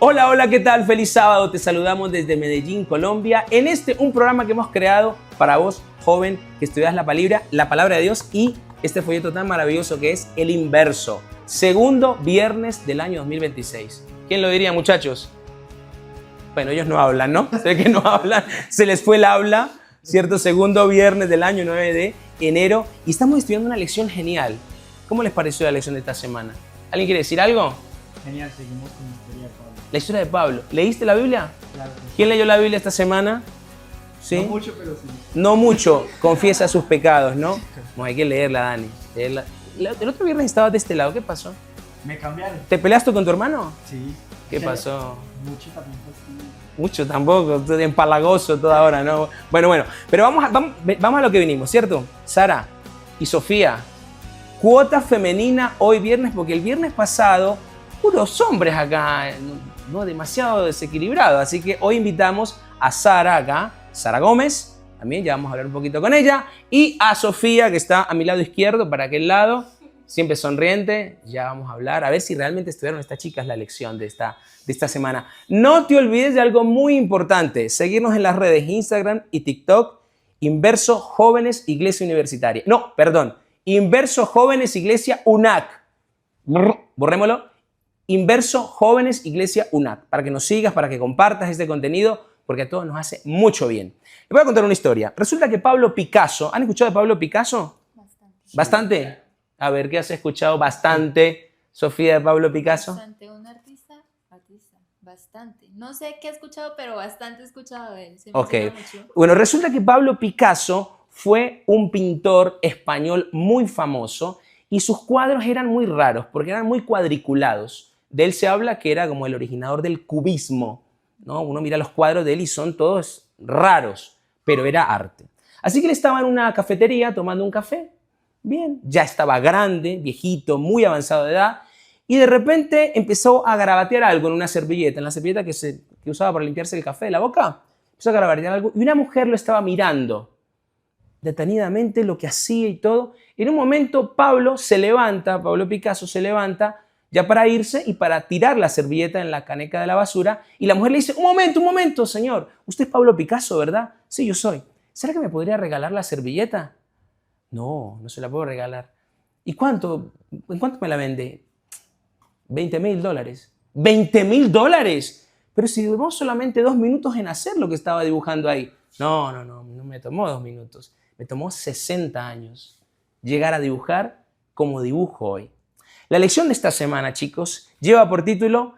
Hola, hola, ¿qué tal? Feliz sábado, te saludamos desde Medellín, Colombia, en un programa que hemos creado para vos, joven, que estudias la palabra de Dios y este folleto tan maravilloso que es El Inverso, segundo viernes del año 2026. ¿Quién lo diría, muchachos? Bueno, ellos no hablan, ¿no? Se ve que no hablan, se les fue el habla, ¿cierto? Segundo viernes del año 9 de enero y estamos estudiando una lección genial. ¿Cómo les pareció la lección de esta semana? ¿Alguien quiere decir algo? Genial, seguimos con la historia de Pablo. La historia de Pablo. ¿Leíste la Biblia? Claro. ¿Quién leyó la Biblia esta semana? ¿Sí? No mucho, pero sí. No mucho. Confiesa sus pecados, ¿no? No, hay que leerla, Dani. Leerla. El otro viernes estabas de este lado. ¿Qué pasó? Me cambiaron. ¿Te peleaste con tu hermano? Sí. ¿Qué pasó? Mucho también, pues sí. Mucho tampoco. Estoy empalagoso toda hora, ¿no? Bueno. Pero vamos a lo que vinimos, ¿cierto? Sara y Sofía. Cuota femenina hoy viernes, porque el viernes pasado puros hombres acá, no demasiado desequilibrado. Así que hoy invitamos a Sara acá, Sara Gómez, también ya vamos a hablar un poquito con ella, y a Sofía, que está a mi lado izquierdo, para aquel lado, siempre sonriente. Ya vamos a hablar, a ver si realmente estudiaron estas chicas la lección de esta semana. No te olvides de algo muy importante, seguirnos en las redes Instagram y TikTok, Inverso Jóvenes Iglesia Universitaria. No, perdón, Inverso Jóvenes Iglesia UNAC. Borrémoslo. Inverso Jóvenes Iglesia UNAC. Para que nos sigas, para que compartas este contenido, porque a todos nos hace mucho bien. Les voy a contar una historia. Resulta que Pablo Picasso, ¿han escuchado de Pablo Picasso? ¿Bastante? A ver, ¿qué has escuchado bastante, Sofía, de Pablo Picasso? Bastante, un artista, bastante. No sé qué he escuchado, pero bastante he escuchado de él. Ok. Bueno, resulta que Pablo Picasso fue un pintor español muy famoso y sus cuadros eran muy raros porque eran muy cuadriculados. De él se habla que era como el originador del cubismo, ¿no? Uno mira los cuadros de él y son todos raros, pero era arte. Así que él estaba en una cafetería tomando un café. Bien, ya estaba grande, viejito, muy avanzado de edad, y de repente empezó a garabatear algo en una servilleta, en la servilleta que usaba para limpiarse el café de la boca. Empezó a garabatear algo y una mujer lo estaba mirando detenidamente lo que hacía y todo. En un momento Pablo Picasso se levanta ya para irse y para tirar la servilleta en la caneca de la basura, y la mujer le dice: un momento, señor, usted es Pablo Picasso, ¿verdad? Sí, yo soy. ¿Será que me podría regalar la servilleta? No se la puedo regalar. ¿Y cuánto? ¿En cuánto me la vende? $20,000. $20,000. Pero si duró solamente 2 minutos en hacer lo que estaba dibujando ahí. No me tomó 2 minutos. Me tomó 60 años llegar a dibujar como dibujo hoy. La lección de esta semana, chicos, lleva por título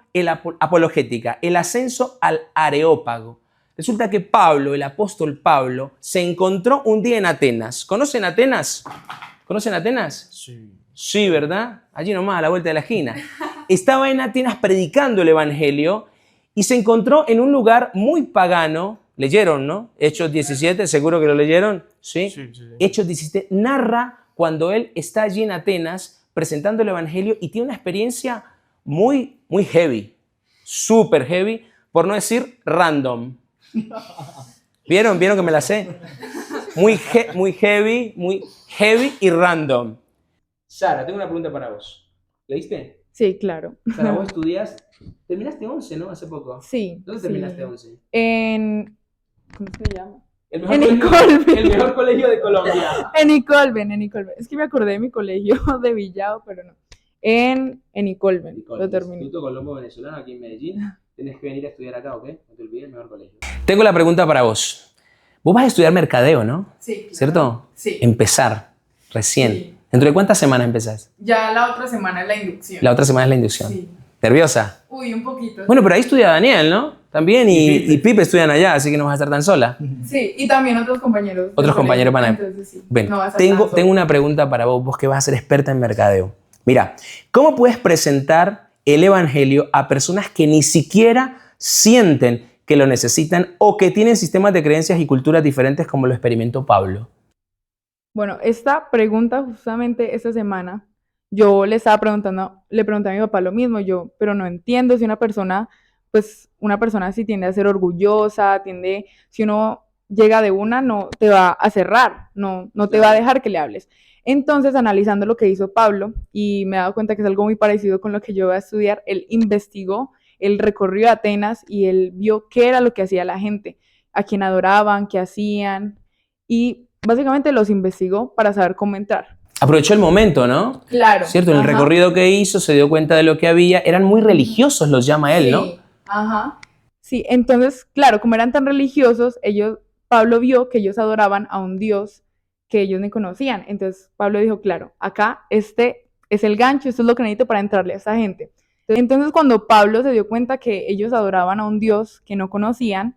Apologética, el ascenso al Areópago. Resulta que Pablo, el apóstol Pablo, se encontró un día en Atenas. ¿Conocen Atenas? ¿Conocen Atenas? Sí. Sí, ¿verdad? Allí nomás, a la vuelta de la esquina. Estaba en Atenas predicando el evangelio y se encontró en un lugar muy pagano. Leyeron, ¿no? Hechos 17, seguro que lo leyeron. ¿Sí? Sí. Hechos 17 narra cuando él está allí en Atenas presentando el evangelio y tiene una experiencia muy heavy, súper heavy, por no decir random. ¿Vieron que me la sé? Muy heavy y random. Sara, tengo una pregunta para vos. ¿Leíste? Sí, claro. Sara, vos estudias, terminaste 11, ¿no? Hace poco. Sí. ¿Dónde terminaste 11? ¿Cómo se llama? El En Icolben. El mejor colegio de Colombia. En Icolben. Es que me acordé de mi colegio de Villado, pero no. En Icolben. Lo terminé. Instituto Colombo Venezolano, aquí en Medellín. Tienes que venir a estudiar acá, ¿ok? No te olvides, el mejor colegio. Tengo la pregunta para vos. Vos vas a estudiar mercadeo, ¿no? Sí, claro. ¿Cierto? Sí. Empezar, recién. Sí. ¿Dentro de cuántas semanas empezás? Ya la otra semana es la inducción. La otra semana es la inducción. Sí. ¿Nerviosa? Uy, un poquito. Bueno, pero ahí estudia Daniel, ¿no? También, y Pipe estudian allá, así que no vas a estar tan sola. Sí, y también otros compañeros. Otros compañeros van a... Entonces, sí, Bueno, no vas a estar tengo sola. una pregunta para vos que vas a ser experta en mercadeo. Mira, ¿cómo puedes presentar el evangelio a personas que ni siquiera sienten que lo necesitan o que tienen sistemas de creencias y culturas diferentes como lo experimentó Pablo? Bueno, esta pregunta justamente esta semana, yo le pregunté a mi papá lo mismo, pero no entiendo si una persona así tiende a ser orgullosa, si uno llega de una, no te va a cerrar, no te va a dejar que le hables. Entonces, analizando lo que hizo Pablo, y me he dado cuenta que es algo muy parecido con lo que yo voy a estudiar, él investigó él recorrió Atenas y él vio qué era lo que hacía la gente, a quién adoraban, qué hacían, y básicamente los investigó para saber cómo entrar. Aprovechó el momento, ¿no? Claro. ¿Cierto? En el Ajá. recorrido que hizo se dio cuenta de lo que había. Eran muy religiosos, los llama él, ¿no? Sí, ajá. Sí, entonces, claro, como eran tan religiosos, Pablo vio que ellos adoraban a un Dios que ellos ni conocían. Entonces Pablo dijo, claro, acá este es el gancho, esto es lo que necesito para entrarle a esta gente. Entonces cuando Pablo se dio cuenta que ellos adoraban a un Dios que no conocían,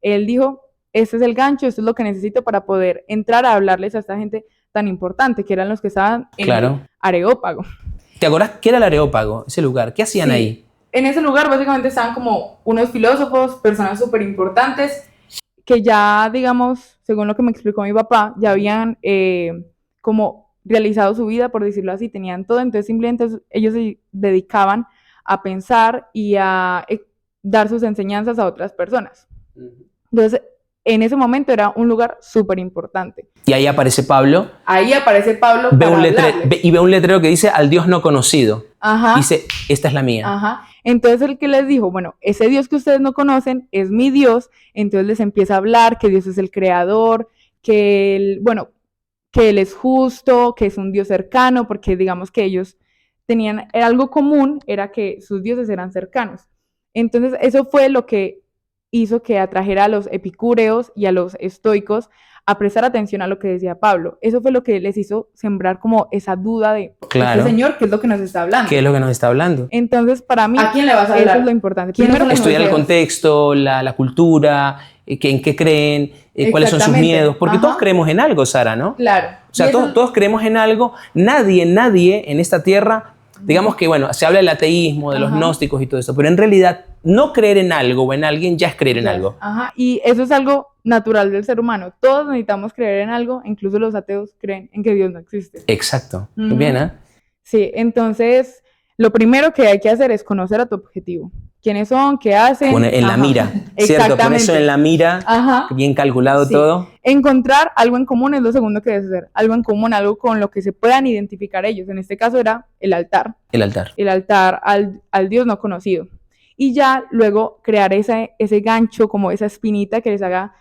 él dijo, este es el gancho, esto es lo que necesito para poder entrar a hablarles a esta gente tan importante, que eran los que estaban en Claro. el Areópago. ¿Te acordás qué era el Areópago, ese lugar? ¿Qué hacían Sí. ahí? En ese lugar básicamente estaban como unos filósofos, personas súper importantes, que ya, digamos, según lo que me explicó mi papá, ya habían como realizado su vida, por decirlo así, tenían todo, entonces simplemente ellos se dedicaban a pensar y a dar sus enseñanzas a otras personas. Entonces, en ese momento era un lugar súper importante. Y ahí aparece Pablo. Ahí aparece Pablo Ve para un hablarles. y ve un letrero que dice al Dios no conocido. Ajá. Dice, esta es la mía. Ajá. Entonces el que les dijo, bueno, ese Dios que ustedes no conocen es mi Dios, entonces les empieza a hablar que Dios es el creador, que él, bueno, que él es justo, que es un Dios cercano, porque digamos que ellos tenían algo común, era que sus dioses eran cercanos. Entonces eso fue lo que hizo que atrajera a los epicúreos y a los estoicos a prestar atención a lo que decía Pablo. Eso fue lo que les hizo sembrar como esa duda de Claro. este señor, ¿qué es lo que nos está hablando? ¿Qué es lo que nos está hablando? Entonces, para mí, ¿A quién le vas a eso hablar? es lo importante. ¿Quiénes Primero, son los Estudiar el museos? contexto, la cultura, en qué creen, cuáles son sus Exactamente. miedos. Porque Ajá. todos creemos en algo, Sara, ¿no? claro. O sea, Y eso- todos creemos en algo. Nadie en esta tierra, digamos que, bueno, se habla del ateísmo, de los Ajá. gnósticos y todo eso, pero en realidad no creer en algo o en alguien ya es creer en algo. Ajá, y eso es algo natural del ser humano. Todos necesitamos creer en algo, incluso los ateos creen en que Dios no existe. Exacto. Ujú. Bien, ¿eh? Sí, entonces, lo primero que hay que hacer es conocer a tu objetivo. ¿Quiénes son? ¿Qué hacen? Poner en la Ajá. mira, ¿cierto? Poner Exactamente. eso en la mira, Ajá. bien calculado Sí. todo. Encontrar algo en común es lo segundo que debes hacer. Algo en común, algo con lo que se puedan identificar ellos. En este caso era el altar. El altar. El altar al Dios no conocido. Y ya luego crear ese gancho, como esa espinita que les haga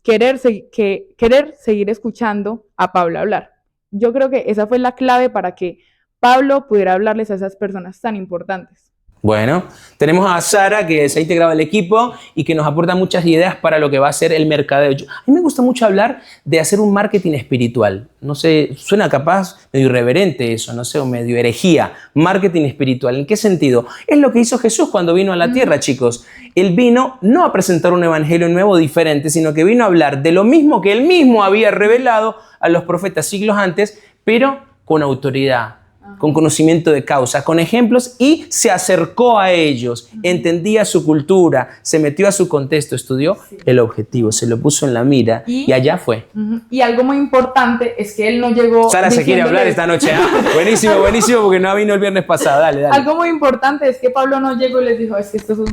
querer seguir escuchando a Pablo hablar. Yo creo que esa fue la clave para que Pablo pudiera hablarles a esas personas tan importantes. Bueno, tenemos a Sara, que se ha integrado al equipo y que nos aporta muchas ideas para lo que va a ser el mercadeo. A mí me gusta mucho hablar de hacer un marketing espiritual. No sé, suena capaz medio irreverente eso, no sé, o medio herejía. Marketing espiritual. ¿En qué sentido? Es lo que hizo Jesús cuando vino a la tierra, chicos. Él vino no a presentar un evangelio nuevo diferente, sino que vino a hablar de lo mismo que él mismo había revelado a los profetas siglos antes, pero con autoridad, con conocimiento de causa, con ejemplos, y se acercó a ellos, entendía su cultura, se metió a su contexto, estudió el objetivo, se lo puso en la mira y allá fue. Ujú. Y algo muy importante es que él no llegó. Sara se quiere hablar esta noche. ¿Ah? Buenísimo, buenísimo, porque no vino el viernes pasado. Dale, dale. Algo muy importante es que Pablo no llegó y les dijo, es que estos son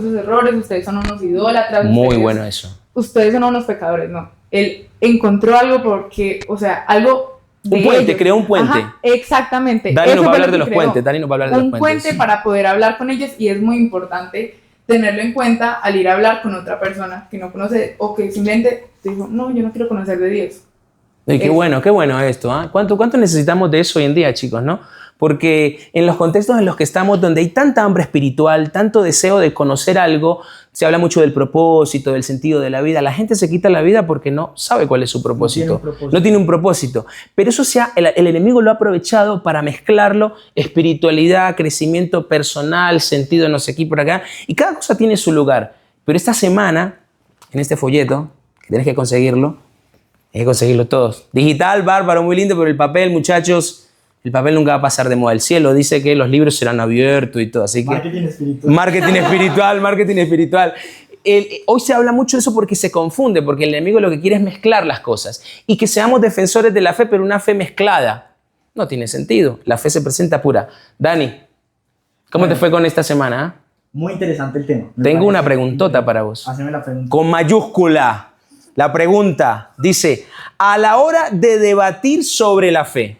sus errores, ustedes son unos idólatras. Muy ustedes- bueno eso. Ustedes son unos pecadores, no. Él encontró algo porque, o sea, algo de Un puente, ellos. creó un puente. Ajá, exactamente. Dani Eso nos va a fue lo hablar de que los creó. puentes. Dani nos va a hablar de los Un puentes. puente para poder hablar con ellos, y es muy importante tenerlo en cuenta al ir a hablar con otra persona que no conoce o que simplemente dijo, no, yo no quiero conocer de Dios. Ay, qué bueno esto. ¿Ah? ¿Cuánto necesitamos de eso hoy en día, chicos? ¿No? Porque en los contextos en los que estamos, donde hay tanta hambre espiritual, tanto deseo de conocer algo, se habla mucho del propósito, del sentido de la vida. La gente se quita la vida porque no sabe cuál es su propósito. No tiene un propósito. Pero eso el enemigo lo ha aprovechado para mezclarlo, espiritualidad, crecimiento personal, sentido no sé qué por acá. Y cada cosa tiene su lugar. Pero esta semana, en este folleto, que tenés que conseguirlo, hay que conseguirlo todos. Digital, bárbaro, muy lindo, pero el papel, muchachos, el papel nunca va a pasar de moda. El cielo dice que los libros serán abiertos y todo, así que... Marketing espiritual. Marketing espiritual, marketing espiritual. Hoy se habla mucho de eso porque se confunde, porque el enemigo lo que quiere es mezclar las cosas y que seamos defensores de la fe, pero una fe mezclada. No tiene sentido. La fe se presenta pura. Dani, ¿cómo te fue con esta semana? ¿Ah? Muy interesante el tema. Me Tengo una parece preguntota interesante. para vos. Haceme la pregunta. Con mayúscula. La pregunta dice, a la hora de debatir sobre la fe,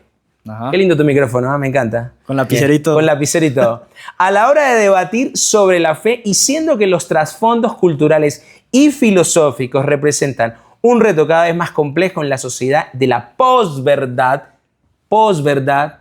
Ajá. Qué lindo tu micrófono, me encanta. Con lapicero y todo. Con lapicero y todo. A la hora de debatir sobre la fe y siendo que los trasfondos culturales y filosóficos representan un reto cada vez más complejo en la sociedad de la posverdad,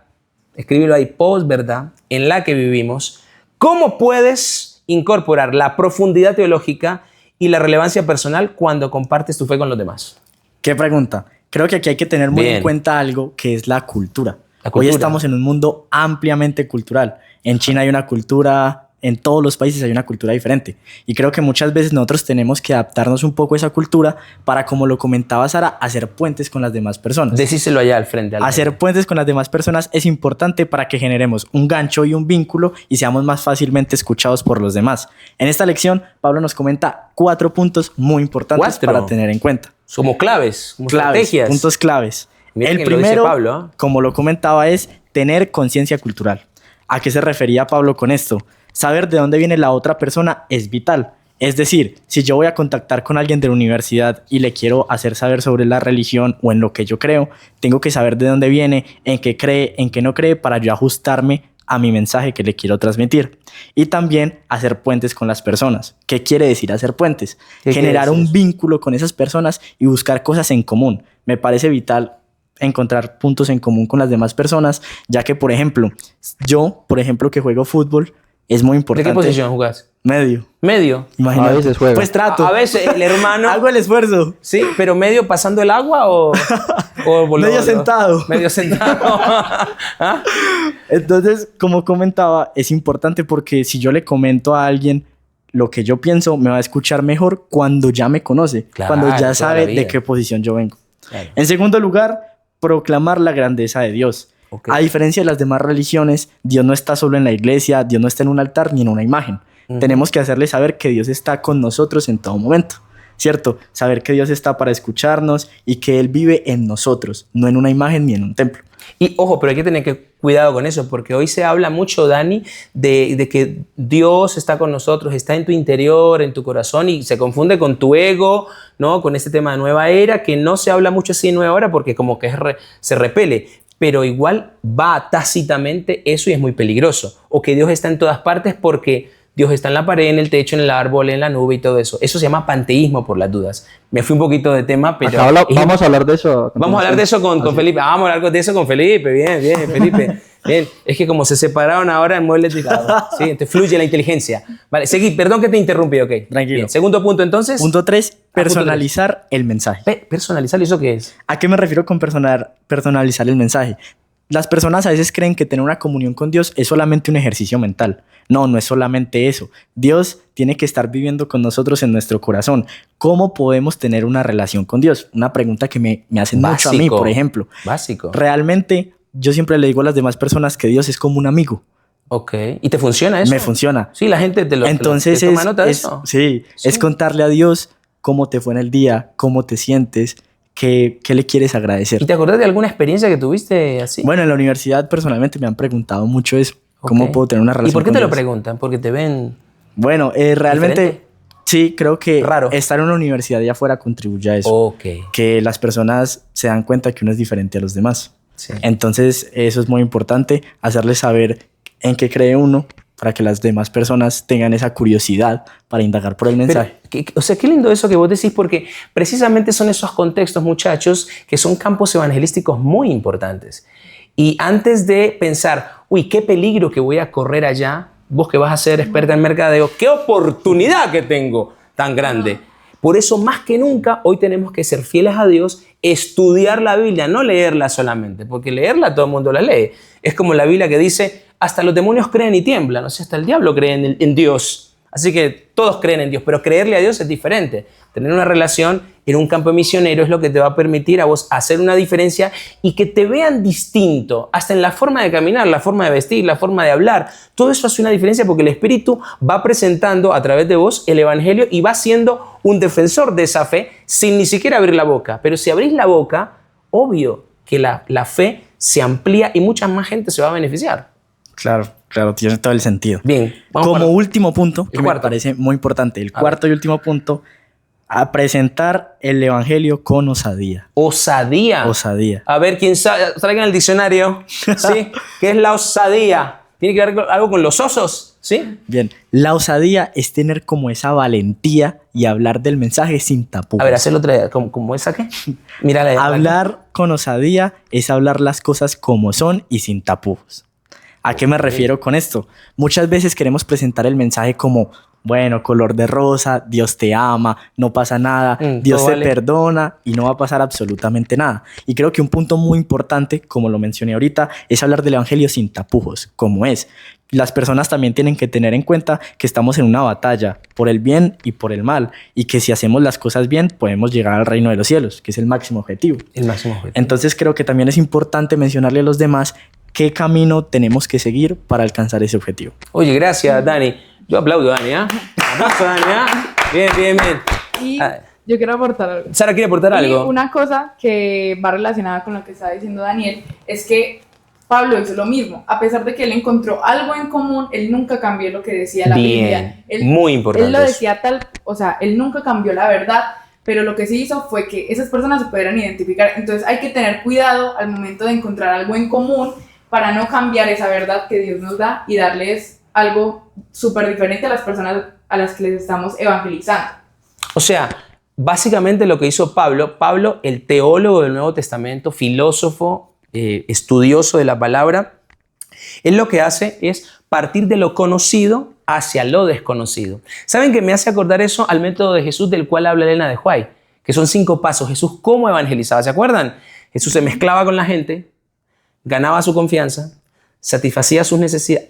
escríbelo ahí, posverdad, en la que vivimos, ¿cómo puedes incorporar la profundidad teológica y la relevancia personal cuando compartes tu fe con los demás? ¿Qué pregunta? Creo que aquí hay que tener muy Bien. en cuenta algo que es la cultura. La cultura. Hoy estamos en un mundo ampliamente cultural. En China hay una cultura, en todos los países hay una cultura diferente. Y creo que muchas veces nosotros tenemos que adaptarnos un poco a esa cultura para, como lo comentaba Sara, hacer puentes con las demás personas. Decíselo allá al frente. Hacer puentes con las demás personas es importante para que generemos un gancho y un vínculo y seamos más fácilmente escuchados por los demás. En esta lección, Pablo nos comenta 4 puntos muy importantes 4. para tener en cuenta. Como claves, como Claves, estrategias. puntos claves. Mira El que lo dice primero, Pablo, ¿eh? como lo comentaba, es tener conciencia cultural. ¿A qué se refería Pablo con esto? Saber de dónde viene la otra persona es vital. Es decir, si yo voy a contactar con alguien de la universidad y le quiero hacer saber sobre la religión o en lo que yo creo, tengo que saber de dónde viene, en qué cree, en qué no cree, para yo ajustarme a mi mensaje que le quiero transmitir. Y también hacer puentes con las personas. ¿Qué quiere decir hacer puentes? ¿Qué Generar quiere un decir? vínculo con esas personas y buscar cosas en común. Me parece vital encontrar puntos en común con las demás personas, ya que, por ejemplo, yo, que juego fútbol, es muy ¿De importante. qué posición jugás? Medio. Medio. Imagínate. A veces juega. Pues trato. A veces el hermano. Hago el esfuerzo. Sí, pero medio pasando el agua o Medio sentado. Medio sentado. ¿Ah? Entonces, como comentaba, es importante porque si yo le comento a alguien lo que yo pienso, me va a escuchar mejor cuando ya me conoce, Claro, cuando toda ya la sabe vida. de qué posición yo vengo. Claro. En segundo lugar, proclamar la grandeza de Dios. Ok. A diferencia de las demás religiones, Dios no está solo en la iglesia, Dios no está en un altar ni en una imagen. Ujú. Tenemos que hacerle saber que Dios está con nosotros en todo momento, ¿cierto? Saber que Dios está para escucharnos y que Él vive en nosotros, no en una imagen ni en un templo. Y ojo, pero hay que tener cuidado con eso, porque hoy se habla mucho, Dani, de que Dios está con nosotros, está en tu interior, en tu corazón, y se confunde con tu ego, ¿no? Con este tema de nueva era, que no se habla mucho así de nueva era porque como que se repele, pero igual va tácitamente eso y es muy peligroso. O que Dios está en todas partes porque Dios está en la pared, en el techo, en el árbol, en la nube y todo eso. Eso se llama panteísmo, por las dudas. Me fui un poquito de tema, pero... Vamos a hablar de eso. Vamos a hablar de eso con Felipe. Vamos a hablar de eso con Felipe. Bien, bien, Felipe. Bien. Es que como se separaron ahora en muebles de lado. Sí, te fluye la inteligencia. Vale, seguí. Perdón que te interrumpí, ok. Tranquilo. Bien. Segundo punto, entonces. Punto 3, punto personalizar el mensaje. Personalizar, ¿y eso qué es? ¿A qué me refiero con personalizar el mensaje? Las personas a veces creen que tener una comunión con Dios es solamente un ejercicio mental. No, no es solamente eso. Dios tiene que estar viviendo con nosotros en nuestro corazón. ¿Cómo podemos tener una relación con Dios? Una pregunta que me hacen mucho a mí, Básico. por ejemplo. Básico. Realmente, yo siempre le digo a las demás personas que Dios es como un amigo. Ok. ¿Y te funciona eso? Me funciona. Sí, la gente Entonces te toma nota de eso. sí, Sí. es contarle a Dios cómo te fue en el día, cómo te sientes, qué le quieres agradecer. ¿Y te acordás de alguna experiencia que tuviste así? Bueno, en la universidad personalmente me han preguntado mucho eso. ¿Cómo Ok. puedo tener una relación ¿Y por qué con te lo Dios? preguntan? Porque te ven... Bueno, realmente ¿Diferente? sí, creo que Raro. estar en una universidad de afuera contribuye a eso. Ok. Que las personas se dan cuenta que uno es diferente a los demás. Sí. Entonces, eso es muy importante, hacerles saber en qué cree uno para que las demás personas tengan esa curiosidad para indagar por el mensaje. O sea, qué lindo eso que vos decís, porque precisamente son esos contextos, muchachos, que son campos evangelísticos muy importantes. Y antes de pensar, uy, qué peligro que voy a correr allá, vos que vas a ser experta en mercadeo, qué oportunidad que tengo tan grande. Por eso, más que nunca, hoy tenemos que ser fieles a Dios, estudiar la Biblia, no leerla solamente, porque leerla todo el mundo la lee. Es como la Biblia que dice, hasta los demonios creen y tiemblan, o sea, hasta el diablo cree en Dios. Así que todos creen en Dios, pero creerle a Dios es diferente. Tener una relación en un campo misionero es lo que te va a permitir a vos hacer una diferencia y que te vean distinto, hasta en la forma de caminar, la forma de vestir, la forma de hablar. Todo eso hace una diferencia porque el Espíritu va presentando a través de vos el Evangelio y va siendo un defensor de esa fe sin ni siquiera abrir la boca. Pero si abrís la boca, obvio que la fe se amplía y mucha más gente se va a beneficiar. Claro, claro, tiene todo el sentido. Bien, vamos Como para- último punto, que me cuarto. parece muy importante, el A cuarto y último punto, A presentar el evangelio con osadía. Osadía. Osadía. A ver, quién sabe, traigan el diccionario. ¿Sí? ¿Qué es la osadía? ¿Tiene que ver con algo con los osos? ¿Sí? Bien, la osadía es tener como esa valentía y hablar del mensaje sin tapujos. A ver, hacerlo otra vez. ¿Cómo esa qué? Mírala. Hablar con osadía es hablar las cosas como son y sin tapujos. ¿A qué me refiero con esto? Muchas veces queremos presentar el mensaje como, bueno, color de rosa, Dios te ama, no pasa nada, Dios te perdona y no va a pasar absolutamente nada. Y creo que un punto muy importante, como lo mencioné ahorita, es hablar del evangelio sin tapujos, como es. Las personas también tienen que tener en cuenta que estamos en una batalla por el bien y por el mal, y que si hacemos las cosas bien podemos llegar al reino de los cielos, que es el máximo objetivo. El máximo objetivo. Entonces creo que también es importante mencionarle a los demás qué camino tenemos que seguir para alcanzar ese objetivo. Oye, gracias, Dani. Yo aplaudo, Dani, ¿ah? Aplauso, Dani, ¿ah? Bien, bien, bien. Y yo quiero aportar algo. Sara quiere aportar algo. Y una cosa que va relacionada con lo que estaba diciendo Daniel es que Pablo hizo lo mismo. A pesar de que él encontró algo en común, él nunca cambió lo que decía la Biblia. Muy importante. Él lo decía o sea, él nunca cambió la verdad, pero lo que sí hizo fue que esas personas se pudieran identificar. Entonces hay que tener cuidado al momento de encontrar algo en común para no cambiar esa verdad que Dios nos da y darles algo súper diferente a las personas a las que les estamos evangelizando. O sea, básicamente lo que hizo Pablo, el teólogo del Nuevo Testamento, filósofo, estudioso de la palabra, él lo que hace es partir de lo conocido hacia lo desconocido. ¿Saben que me hace acordar eso al método de Jesús del cual habla Elena de White? Que son 5 pasos. Jesús, ¿cómo evangelizaba? ¿Se acuerdan? Jesús se mezclaba con la gente, ganaba su confianza, satisfacía sus necesidades.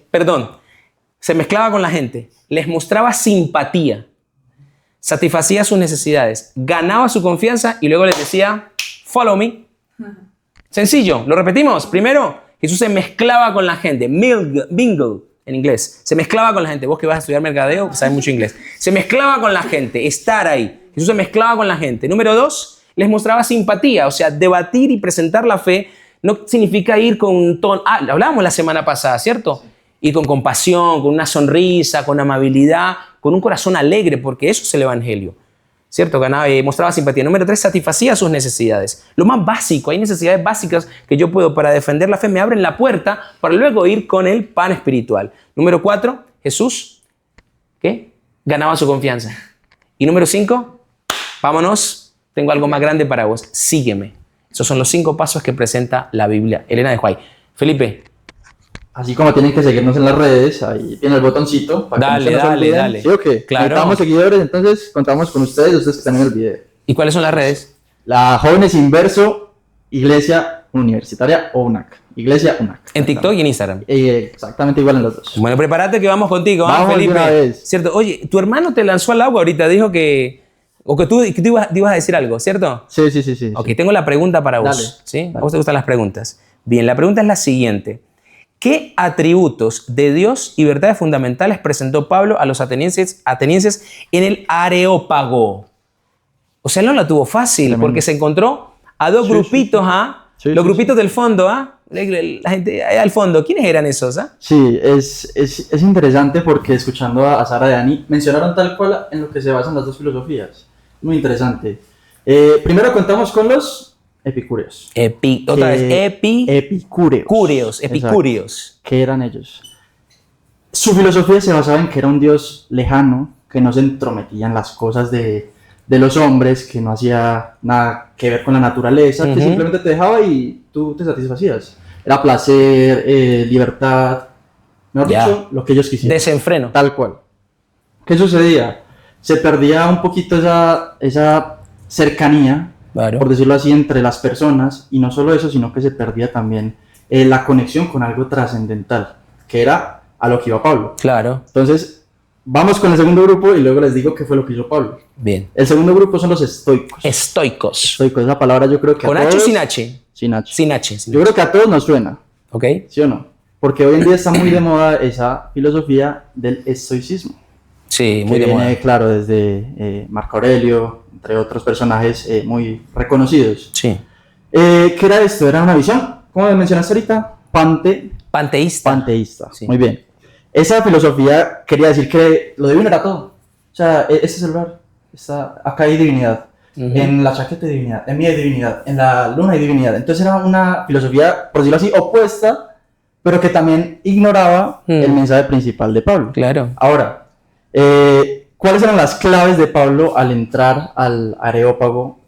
Se mezclaba con la gente, les mostraba simpatía, satisfacía sus necesidades, ganaba su confianza y luego les decía, follow me. Sencillo, lo repetimos. Primero, Jesús se mezclaba con la gente, mingle en inglés. Se mezclaba con la gente. Vos que vas a estudiar mercadeo, sabes mucho inglés. Se mezclaba con la gente, estar ahí. Jesús se mezclaba con la gente. Número 2, les mostraba simpatía, o sea, debatir y presentar la fe no significa ir con un tono... lo hablábamos la semana pasada, ¿cierto? Ir con compasión, con una sonrisa, con amabilidad, con un corazón alegre, porque eso es el evangelio, ¿cierto? Mostraba simpatía. Número 3, satisfacía sus necesidades. Lo más básico, hay necesidades básicas que yo puedo para defender la fe, me abren la puerta para luego ir con el pan espiritual. Número 4, Jesús, ¿qué? Ganaba su confianza. Y número 5, vámonos, tengo algo más grande para vos, sígueme. Esos son los 5 pasos que presenta la Biblia. Elena de White. Felipe. Así como tienen que seguirnos en las redes, ahí tiene el botoncito. Para dale. ¿Sí o qué? Claro. Necesitamos seguidores, entonces contamos con ustedes que están en el video. ¿Y cuáles son las redes? La Jóvenes Inverso, Iglesia Universitaria o UNAC. Iglesia UNAC. En TikTok y en Instagram. Exactamente igual en los dos. Bueno, prepárate que vamos contigo, vamos, Felipe. Una vez. ¿Cierto? Oye, tu hermano te lanzó al agua ahorita, dijo que... O que tú ibas a decir algo, ¿cierto? Sí. Ok, tengo la pregunta para vos. Dale. ¿Sí? Dale. ¿A vos te gustan las preguntas? Bien, la pregunta es la siguiente. ¿Qué atributos de Dios y verdades fundamentales presentó Pablo a los atenienses en el Areópago? O sea, él no la tuvo fácil, Tremendo. porque se encontró a dos grupitos, los grupitos del fondo, la gente allá al fondo. ¿Quiénes eran esos? Sí, es interesante porque escuchando a Sara y Dani, mencionaron tal cual en lo que se basan las dos filosofías. Muy interesante. Primero contamos con los epicúreos. Epicúreos. ¿Qué eran ellos? Su filosofía se basaba en que era un Dios lejano, que no se entrometía en las cosas de los hombres, que no hacía nada que ver con la naturaleza, que simplemente te dejaba y tú te satisfacías. Era placer, libertad, mejor dicho, lo que ellos quisieran. Desenfreno. Tal cual. ¿Qué sucedía? Se perdía un poquito esa cercanía, claro, por decirlo así, entre las personas, y no solo eso, sino que se perdía también la conexión con algo trascendental, que era a lo que iba Pablo. Claro. Entonces, vamos con el segundo grupo y luego les digo qué fue lo que hizo Pablo. Bien. El segundo grupo son los estoicos. Estoicos. Estoicos, esa palabra yo creo que ¿Con a H o todos... sin H? Sin H. Sin H. Yo creo que a todos nos suena. ¿Ok? ¿Sí o no? Porque hoy en día está muy de moda esa filosofía del estoicismo. Sí, muy que de moda. viene, claro, desde Marco Aurelio, entre otros personajes muy reconocidos. Sí. ¿Qué era esto? Era una visión, como mencionaste ahorita, panteísta. Sí. Muy bien. Esa filosofía quería decir que lo divino era todo. O sea, ese es el lugar. acá hay divinidad, en la chaqueta hay divinidad, en mí hay divinidad, en la luna hay divinidad. Entonces era una filosofía, por decirlo así, opuesta, pero que también ignoraba el mensaje principal de Pablo. Claro. Ahora, ¿cuáles eran las claves de Pablo al entrar al Areópago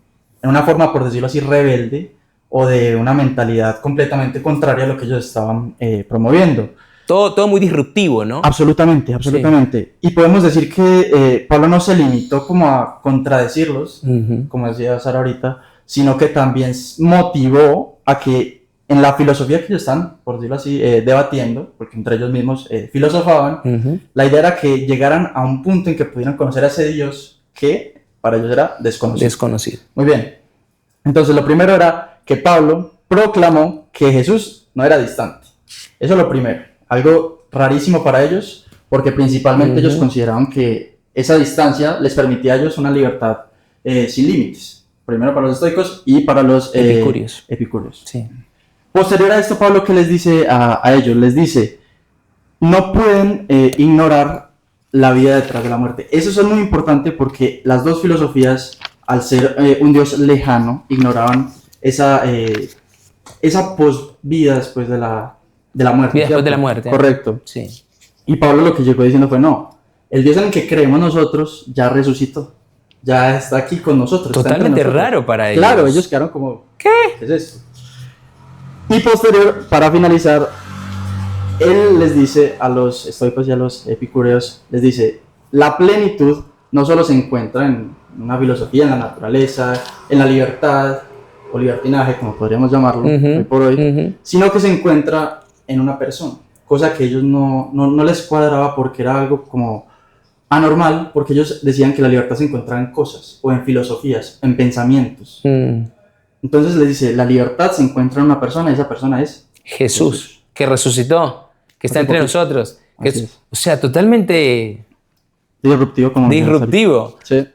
en una forma, por decirlo así, rebelde o de una mentalidad completamente contraria a lo que ellos estaban promoviendo? Todo muy disruptivo, ¿no? Absolutamente, absolutamente. Sí. Y podemos decir que Pablo no se limitó como a contradecirlos, como decía Sara ahorita, sino que también motivó a que en la filosofía que ellos están, por decirlo así, debatiendo, porque entre ellos mismos filosofaban, la idea era que llegaran a un punto en que pudieran conocer a ese Dios que para ellos era desconocido. Muy bien. Entonces lo primero era que Pablo proclamó que Jesús no era distante. Eso es lo primero. Algo rarísimo para ellos, porque principalmente ellos consideraban que esa distancia les permitía a ellos una libertad sin límites. Primero para los estoicos y para los epicúreos. Sí. Posterior a esto, Pablo, ¿qué les dice a ellos? Les dice, no pueden ignorar la vida detrás de la muerte. Eso es muy importante porque las dos filosofías, al ser un Dios lejano, ignoraban esa posvida después de la muerte. Vida después de la muerte. Correcto. Sí. Y Pablo lo que llegó diciendo fue, no, el Dios en el que creemos nosotros ya resucitó, ya está aquí con nosotros. Totalmente raro para ellos. Claro, ellos quedaron como, ¿qué es esto? Y posterior, para finalizar, él les dice a los estoicos y a los epicúreos, les dice, la plenitud no solo se encuentra en una filosofía, en la naturaleza, en la libertad, o libertinaje, como podríamos llamarlo hoy por hoy, sino que se encuentra en una persona, cosa que ellos no les cuadraba porque era algo como anormal, porque ellos decían que la libertad se encontraba en cosas, o en filosofías, en pensamientos. Entonces les dice, la libertad se encuentra en una persona y esa persona es Jesús, que resucitó, que está entre nosotros. O sea, totalmente disruptivo. Sí.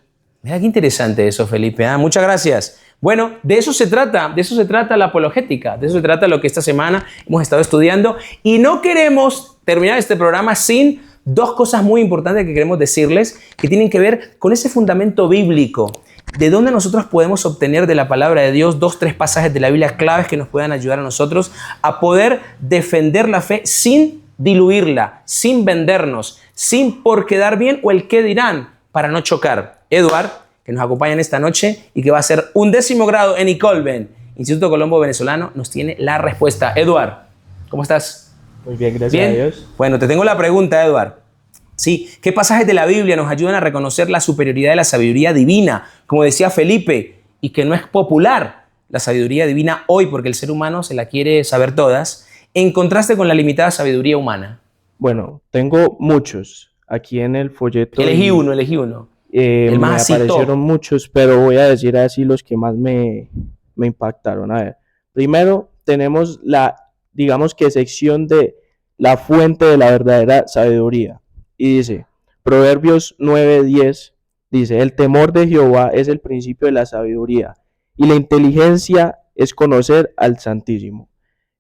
Mira qué interesante eso, Felipe. Muchas gracias. Bueno, de eso se trata la apologética, de eso se trata lo que esta semana hemos estado estudiando y no queremos terminar este programa sin dos cosas muy importantes que queremos decirles que tienen que ver con ese fundamento bíblico, de dónde nosotros podemos obtener de la palabra de Dios 2-3 pasajes de la Biblia claves que nos puedan ayudar a nosotros a poder defender la fe sin diluirla, sin vendernos, sin por quedar bien o el qué dirán, para no chocar. Eduard, que nos acompaña en esta noche y que va a hacer un 10º grado en Icolben, Instituto Colombo Venezolano, nos tiene la respuesta. Eduard, ¿cómo estás? Muy bien, gracias a Dios. Bueno, te tengo la pregunta, Eduard. Sí, ¿qué pasajes de la Biblia nos ayudan a reconocer la superioridad de la sabiduría divina? Como decía Felipe, y que no es popular la sabiduría divina hoy porque el ser humano se la quiere saber todas, en contraste con la limitada sabiduría humana. Bueno, tengo muchos aquí en el folleto. Elegí uno. El más me aparecieron muchos, pero voy a decir así los que más me impactaron. A ver, primero tenemos digamos que sección de la fuente de la verdadera sabiduría. Y dice, Proverbios 9:10, dice, el temor de Jehová es el principio de la sabiduría, y la inteligencia es conocer al Santísimo.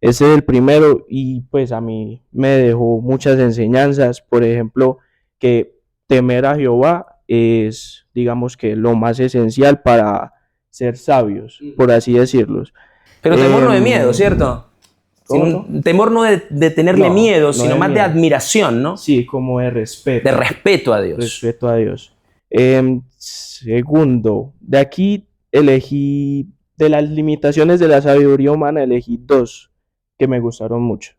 Ese es el primero, y pues a mí me dejó muchas enseñanzas, por ejemplo, que temer a Jehová es, digamos que lo más esencial para ser sabios, por así decirlo. Pero temor no de miedo, ¿cierto? Temor no de tenerle miedo, sino más de admiración, ¿no? Sí, como de respeto. De respeto a Dios. Respeto a Dios. Segundo, de aquí elegí, de las limitaciones de la sabiduría humana, elegí dos que me gustaron mucho.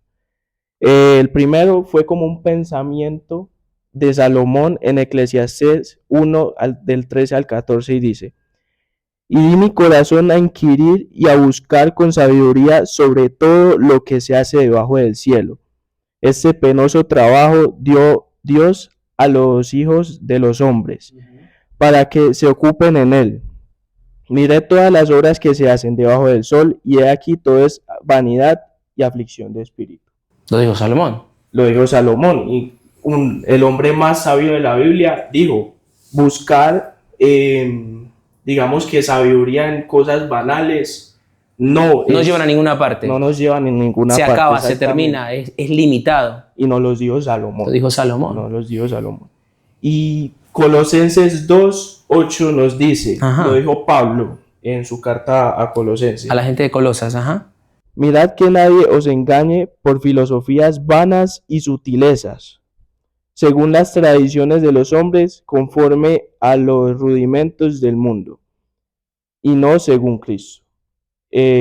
El primero fue como un pensamiento de Salomón en Eclesiastés 1, del 13 al 14, y dice, y di mi corazón a inquirir y a buscar con sabiduría sobre todo lo que se hace debajo del cielo. Este penoso trabajo dio Dios a los hijos de los hombres, para que se ocupen en él. Miré todas las obras que se hacen debajo del sol, y he aquí todo es vanidad y aflicción de espíritu. Lo dijo Salomón. Lo dijo Salomón, y el hombre más sabio de la Biblia dijo, buscar, digamos que sabiduría en cosas banales, no llevan a ninguna parte. No nos llevan a ninguna parte. Se acaba, se termina, es limitado. Y no los dijo Salomón. Lo dijo Salomón. No los dijo Salomón. Y Colosenses 2:8 nos dice, Ajá. lo dijo Pablo en su carta a Colosenses. A la gente de Colosas, ajá. Mirad que nadie os engañe por filosofías vanas y sutilezas, según las tradiciones de los hombres, conforme a los rudimentos del mundo, y no según Cristo.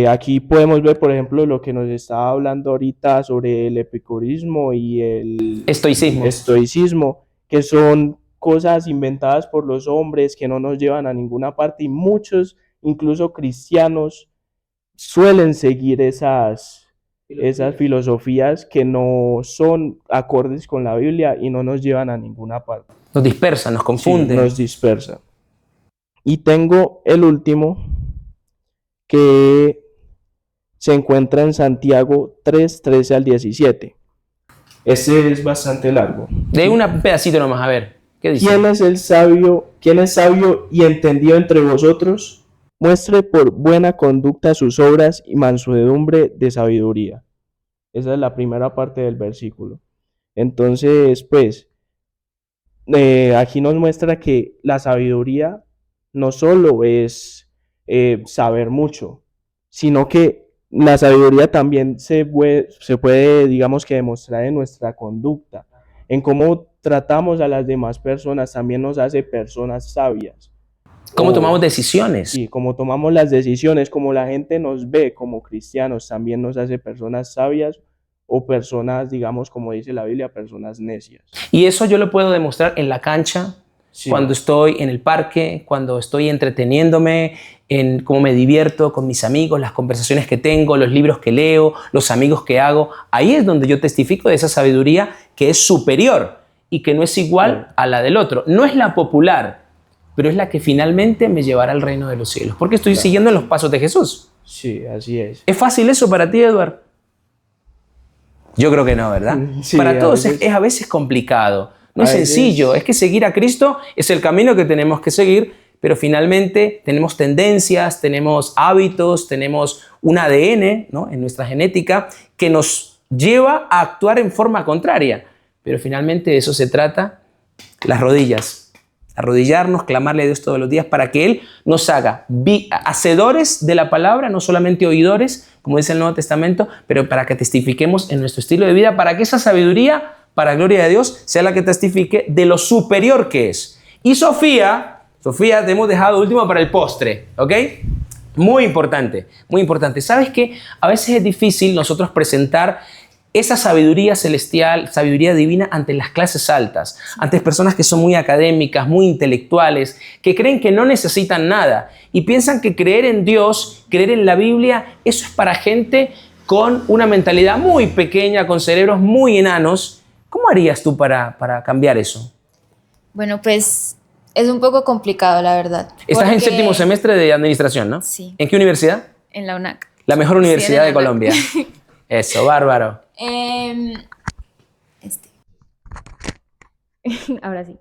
Aquí podemos ver, por ejemplo, lo que nos estaba hablando ahorita sobre el epicurismo y el Estoicismo. estoicismo, que son cosas inventadas por los hombres que no nos llevan a ninguna parte, y muchos, incluso cristianos, suelen seguir esas filosofías que no son acordes con la Biblia y no nos llevan a ninguna parte. Nos dispersan, nos Sí, confunden. nos dispersan. Y tengo el último, que se encuentra en Santiago 3:13 al 17. Ese es bastante largo. De un pedacito nomás, a ver. ¿Qué dice? ¿Quién es sabio y entendido entre vosotros? Muestre por buena conducta sus obras y mansedumbre de sabiduría. Esa es la primera parte del versículo. Entonces, pues, aquí nos muestra que la sabiduría no solo es saber mucho, sino que la sabiduría también se puede, digamos que demostrar en nuestra conducta, en cómo tratamos a las demás personas, también nos hace personas sabias. ¿Cómo O- tomamos decisiones? Sí, como tomamos las decisiones, como la gente nos ve como cristianos, también nos hace personas sabias o personas, digamos, como dice la Biblia, personas necias. Y eso yo lo puedo demostrar en la cancha, Sí. cuando estoy en el parque, cuando estoy entreteniéndome, en cómo me divierto con mis amigos, las conversaciones que tengo, los libros que leo, los amigos que hago. Ahí es donde yo testifico de esa sabiduría que es superior y que no es igual a la del otro. No es la popular, pero es la que finalmente me llevará al reino de los cielos, porque estoy siguiendo los pasos de Jesús. Sí, así es. ¿Es fácil eso para ti, Eduard? Yo creo que no, ¿verdad? Sí, Para a todos veces- es a veces complicado. No a es veces- sencillo. Es que seguir a Cristo es el camino que tenemos que seguir, pero finalmente tenemos tendencias, tenemos hábitos, tenemos un ADN, ¿no?, en nuestra genética que nos lleva a actuar en forma contraria. Pero finalmente de eso se trata, las rodillas. Arrodillarnos, clamarle a Dios todos los días para que Él nos haga hacedores de la palabra, no solamente oidores, como dice el Nuevo Testamento, pero para que testifiquemos en nuestro estilo de vida, para que esa sabiduría, para gloria de Dios, sea la que testifique de lo superior que es. Y Sofía, te hemos dejado último para el postre, ¿ok? Muy importante, muy importante. ¿Sabes qué? A veces es difícil nosotros presentar esa sabiduría celestial, sabiduría divina ante las clases altas, ante personas que son muy académicas, muy intelectuales, que creen que no necesitan nada y piensan que creer en Dios, creer en la Biblia, eso es para gente con una mentalidad muy pequeña, con cerebros muy enanos. ¿Cómo harías tú para cambiar eso? Bueno, pues es un poco complicado, la verdad. Estás en porque- séptimo semestre de administración, ¿no? Sí. ¿En qué universidad? En la UNAC. La mejor Sí, universidad en de la UNAC. Colombia. Eso, bárbaro. Este. Ahora sí.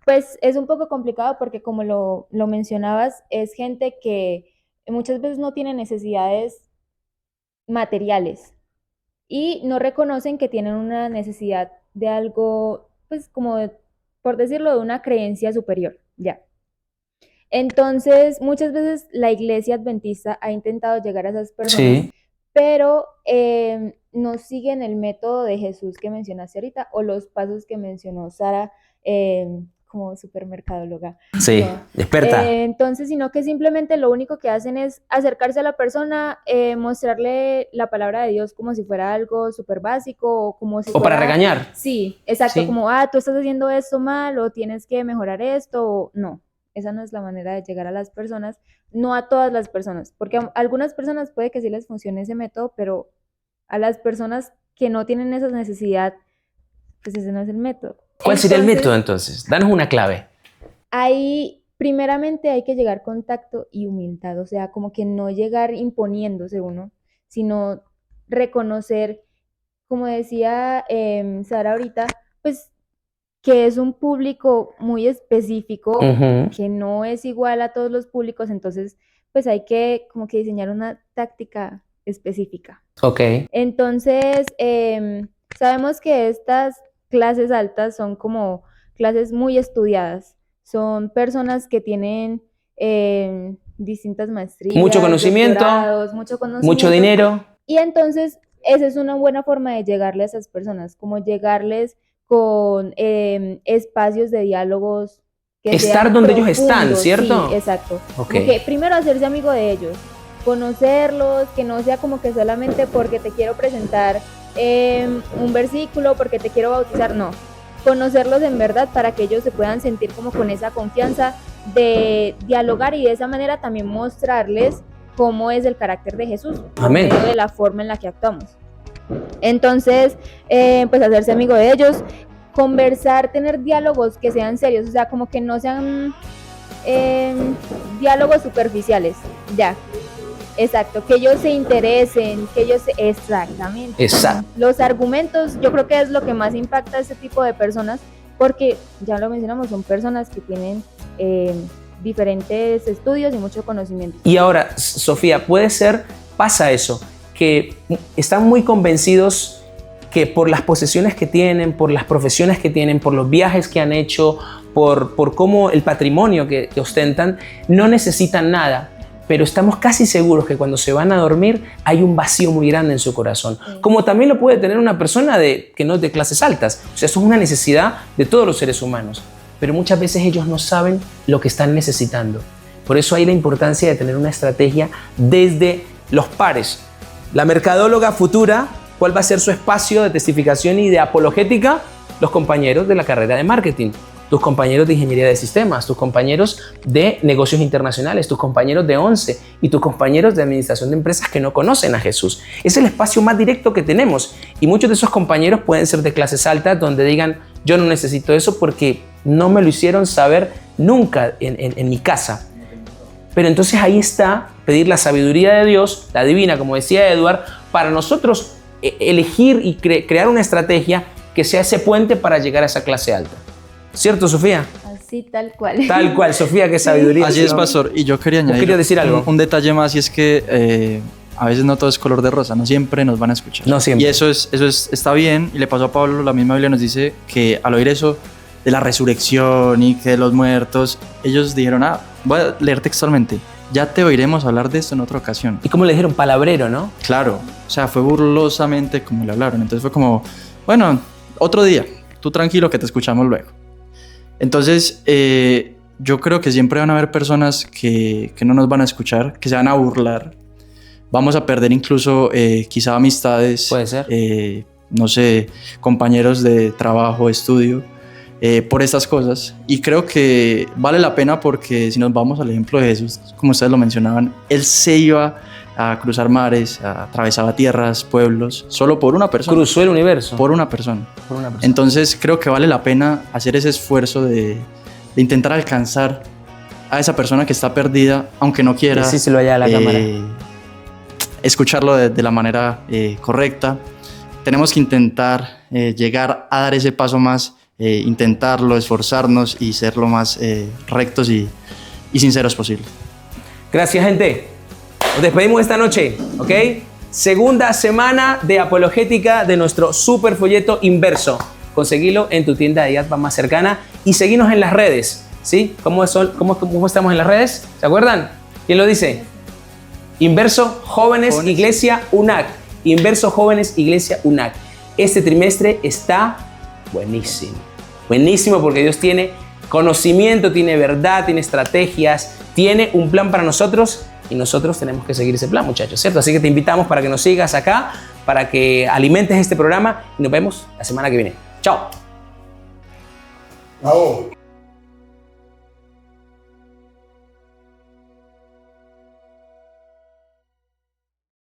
Pues es un poco complicado porque como lo mencionabas, es gente que muchas veces no tiene necesidades materiales y no reconocen que tienen una necesidad de algo, pues como, por decirlo, de una creencia superior, ya. Entonces, muchas veces la iglesia adventista ha intentado llegar a esas personas, Sí. pero no siguen el método de Jesús que mencionaste ahorita o los pasos que mencionó Sara como supermercadóloga. Sí, No. experta. Entonces, sino que simplemente lo único que hacen es acercarse a la persona, mostrarle la palabra de Dios como si fuera algo súper básico o como si O para fuera... regañar. Sí, exacto, Sí. como, tú estás haciendo esto mal o tienes que mejorar esto, o no, esa no es la manera de llegar a las personas, no a todas las personas, porque a algunas personas puede que sí les funcione ese método, pero a las personas que no tienen esa necesidad, pues ese no es el método. ¿Cuál sería el Entonces, método entonces? Danos una clave. Ahí, primeramente hay que llegar con tacto y humildad, o sea, como que no llegar imponiéndose uno, sino reconocer, como decía Sara ahorita, pues que es un público muy específico, Ujú. que no es igual a todos los públicos, entonces pues hay que como que diseñar una táctica específica. Ok. Entonces, sabemos que estas clases altas son como clases muy estudiadas, son personas que tienen distintas maestrías, Mucho conocimiento, doctorados, mucho conocimiento. mucho dinero. Y entonces, esa es una buena forma de llegarle a esas personas, como llegarles con espacios de diálogos que Estar sean donde ellos están, profundos. ¿cierto? Sí, exacto. Ok. Como que primero hacerse amigo de ellos, conocerlos, que no sea como que solamente porque te quiero presentar un versículo, porque te quiero bautizar, no. Conocerlos en verdad para que ellos se puedan sentir como con esa confianza de dialogar y de esa manera también mostrarles cómo es el carácter de Jesús, por Amén. medio de la forma en la que actuamos. Entonces, pues hacerse amigo de ellos, conversar, tener diálogos que sean serios, o sea, como que no sean diálogos superficiales, ya. Exacto, que ellos se interesen, que ellos exactamente. Exacto. Los argumentos, yo creo que es lo que más impacta a este tipo de personas, porque ya lo mencionamos, son personas que tienen diferentes estudios y mucho conocimiento. Y ahora, Sofía, puede ser, pasa eso, que están muy convencidos que por las posesiones que tienen, por las profesiones que tienen, por los viajes que han hecho, por cómo el patrimonio que ostentan, no necesitan nada. Pero estamos casi seguros que cuando se van a dormir hay un vacío muy grande en su corazón. Como también lo puede tener una persona que no es de clases altas. O sea, eso es una necesidad de todos los seres humanos. Pero muchas veces ellos no saben lo que están necesitando. Por eso hay la importancia de tener una estrategia desde los pares. La mercadóloga futura, ¿cuál va a ser su espacio de testificación y de apologética? Los compañeros de la carrera de marketing. Tus compañeros de ingeniería de sistemas, tus compañeros de negocios internacionales, tus compañeros de 11 y tus compañeros de administración de empresas que no conocen a Jesús. Es el espacio más directo que tenemos y muchos de esos compañeros pueden ser de clases altas donde digan yo no necesito eso porque no me lo hicieron saber nunca en mi casa. Pero entonces ahí está pedir la sabiduría de Dios, la divina, como decía Edward, para nosotros elegir y crear una estrategia que sea ese puente para llegar a esa clase alta. ¿Cierto, Sofía? Así, tal cual. Tal cual, Sofía, qué sabiduría. Así es, pastor. Y yo quería añadir querías decir algo? un detalle más, y es que a veces no todo es color de rosa, no siempre nos van a escuchar. No siempre. Y eso está bien, y le pasó a Pablo, la misma Biblia nos dice que al oír eso de la resurrección y que de los muertos, ellos dijeron, voy a leer textualmente, ya te oiremos hablar de esto en otra ocasión. Y como le dijeron, palabrero, ¿no? Claro, o sea, fue burlosamente como le hablaron. Entonces fue como, bueno, otro día, tú tranquilo que te escuchamos luego. Entonces, yo creo que siempre van a haber personas que no nos van a escuchar, que se van a burlar. Vamos a perder incluso quizá amistades. Puede ser. No sé, compañeros de trabajo, estudio, por estas cosas. Y creo que vale la pena porque si nos vamos al ejemplo de Jesús, como ustedes lo mencionaban, Él se iba a cruzar mares, atravesaba tierras, pueblos, solo por una persona. Cruzó el universo. Por una persona. Por una persona. Entonces creo que vale la pena hacer ese esfuerzo de intentar alcanzar a esa persona que está perdida, aunque no quiera. Decíselo allá a la cámara. Escucharlo de la manera correcta. Tenemos que intentar llegar a dar ese paso más, intentarlo, esforzarnos y ser lo más rectos y sinceros posible. Gracias, gente. Nos despedimos esta noche, ¿ok? Segunda semana de apologética de nuestro super folleto inverso. Conseguilo en tu tienda de IATBA más cercana y seguinos en las redes, ¿sí? ¿Cómo estamos en las redes? ¿Se acuerdan? ¿Quién lo dice? Inverso Jóvenes Iglesia UNAC. Inverso Jóvenes Iglesia UNAC. Este trimestre está buenísimo. Buenísimo porque Dios tiene conocimiento, tiene verdad, tiene estrategias, tiene un plan para nosotros. Y nosotros tenemos que seguir ese plan, muchachos, ¿cierto? Así que te invitamos para que nos sigas acá, para que alimentes este programa y nos vemos la semana que viene. ¡Chao! Bravo.